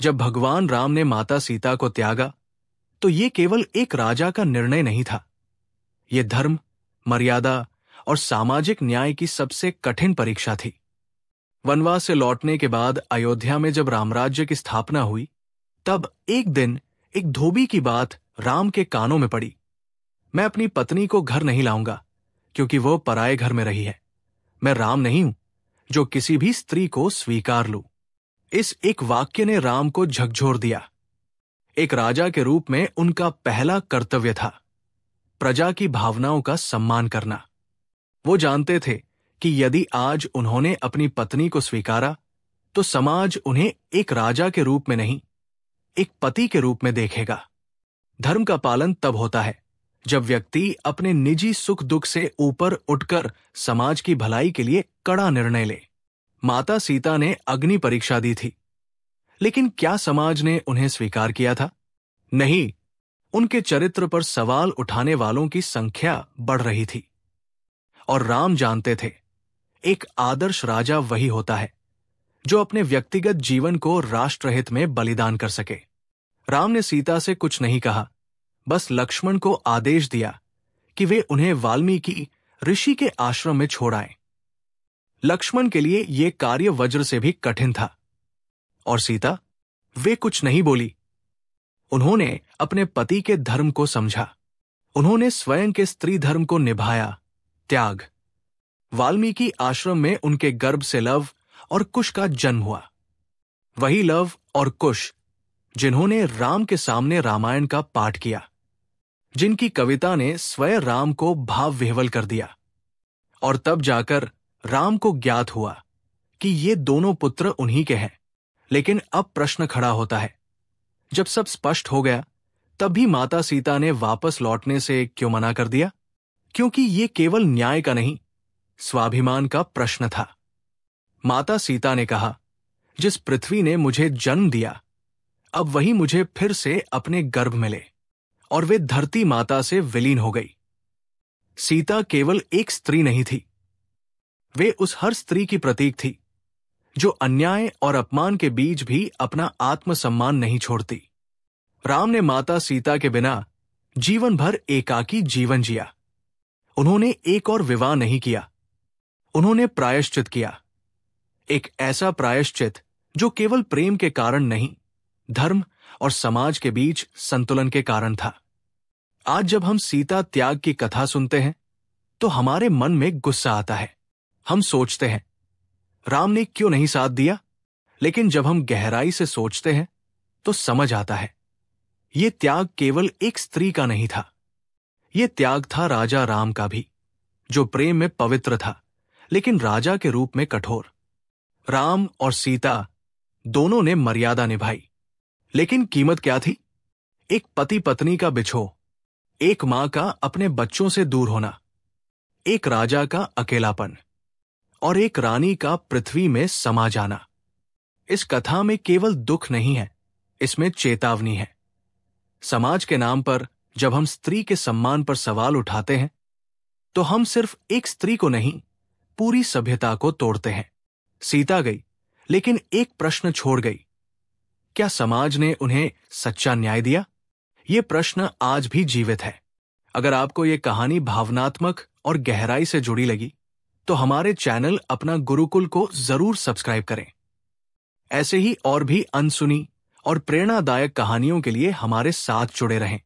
जब भगवान राम ने माता सीता को त्यागा, तो ये केवल एक राजा का निर्णय नहीं था। ये धर्म, मर्यादा और सामाजिक न्याय की सबसे कठिन परीक्षा थी। वनवास से लौटने के बाद अयोध्या में जब रामराज्य की स्थापना हुई, तब एक दिन एक धोबी की बात राम के कानों में पड़ी। मैं अपनी पत्नी को घर नहीं लाऊंगा, क्योंकि वो पराये घर में रही है। मैं राम नहीं हूं जो किसी भी स्त्री को स्वीकार लूं। इस एक वाक्य ने राम को झकझोर दिया। एक राजा के रूप में उनका पहला कर्तव्य था प्रजा की भावनाओं का सम्मान करना। वो जानते थे कि यदि आज उन्होंने अपनी पत्नी को स्वीकारा, तो समाज उन्हें एक राजा के रूप में नहीं, एक पति के रूप में देखेगा। धर्म का पालन तब होता है जब व्यक्ति अपने निजी सुख दुख से ऊपर उठकर समाज की भलाई के लिए कड़ा निर्णय ले। माता सीता ने अग्नि परीक्षा दी थी, लेकिन क्या समाज ने उन्हें स्वीकार किया था? नहीं। उनके चरित्र पर सवाल उठाने वालों की संख्या बढ़ रही थी। और राम जानते थे, एक आदर्श राजा वही होता है जो अपने व्यक्तिगत जीवन को राष्ट्रहित में बलिदान कर सके। राम ने सीता से कुछ नहीं कहा, बस लक्ष्मण को आदेश दिया कि वे उन्हें वाल्मीकि ऋषि के आश्रम में छोड़ आएं। लक्ष्मण के लिए यह कार्य वज्र से भी कठिन था। और सीता, वे कुछ नहीं बोली। उन्होंने अपने पति के धर्म को समझा। उन्होंने स्वयं के स्त्री धर्म को निभाया, त्याग। वाल्मीकि आश्रम में उनके गर्भ से लव और कुश का जन्म हुआ। वही लव और कुश जिन्होंने राम के सामने रामायण का पाठ किया, जिनकी कविता ने स्वयं राम को भाव विह्वल कर दिया। और तब जाकर राम को ज्ञात हुआ कि ये दोनों पुत्र उन्हीं के हैं। लेकिन अब प्रश्न खड़ा होता है, जब सब स्पष्ट हो गया, तब भी माता सीता ने वापस लौटने से क्यों मना कर दिया? क्योंकि ये केवल न्याय का नहीं, स्वाभिमान का प्रश्न था। माता सीता ने कहा, जिस पृथ्वी ने मुझे जन्म दिया, अब वही मुझे फिर से अपने गर्भ में ले। और वे धरती माता से विलीन हो गई। सीता केवल एक स्त्री नहीं थी, वे उस हर स्त्री की प्रतीक थी जो अन्याय और अपमान के बीच भी अपना आत्मसम्मान नहीं छोड़ती। राम ने माता सीता के बिना जीवन भर एकाकी जीवन जिया। उन्होंने एक और विवाह नहीं किया। उन्होंने प्रायश्चित किया, एक ऐसा प्रायश्चित जो केवल प्रेम के कारण नहीं, धर्म और समाज के बीच संतुलन के कारण था। आज जब हम सीता त्याग की कथा सुनते हैं, तो हमारे मन में गुस्सा आता है। हम सोचते हैं, राम ने क्यों नहीं साथ दिया? लेकिन जब हम गहराई से सोचते हैं, तो समझ आता है, ये त्याग केवल एक स्त्री का नहीं था। ये त्याग था राजा राम का भी, जो प्रेम में पवित्र था, लेकिन राजा के रूप में कठोर। राम और सीता दोनों ने मर्यादा निभाई, लेकिन कीमत क्या थी? एक पति पत्नी का बिछोह, एक मां का अपने बच्चों से दूर होना, एक राजा का अकेलापन और एक रानी का पृथ्वी में समा जाना। इस कथा में केवल दुख नहीं है, इसमें चेतावनी है। समाज के नाम पर जब हम स्त्री के सम्मान पर सवाल उठाते हैं, तो हम सिर्फ एक स्त्री को नहीं, पूरी सभ्यता को तोड़ते हैं। सीता गई, लेकिन एक प्रश्न छोड़ गई, क्या समाज ने उन्हें सच्चा न्याय दिया? ये प्रश्न आज भी जीवित है। अगर आपको ये कहानी भावनात्मक और गहराई से जुड़ी लगी, तो हमारे चैनल अपना गुरुकुल को जरूर सब्सक्राइब करें। ऐसे ही और भी अनसुनी और प्रेरणादायक कहानियों के लिए हमारे साथ जुड़े रहें।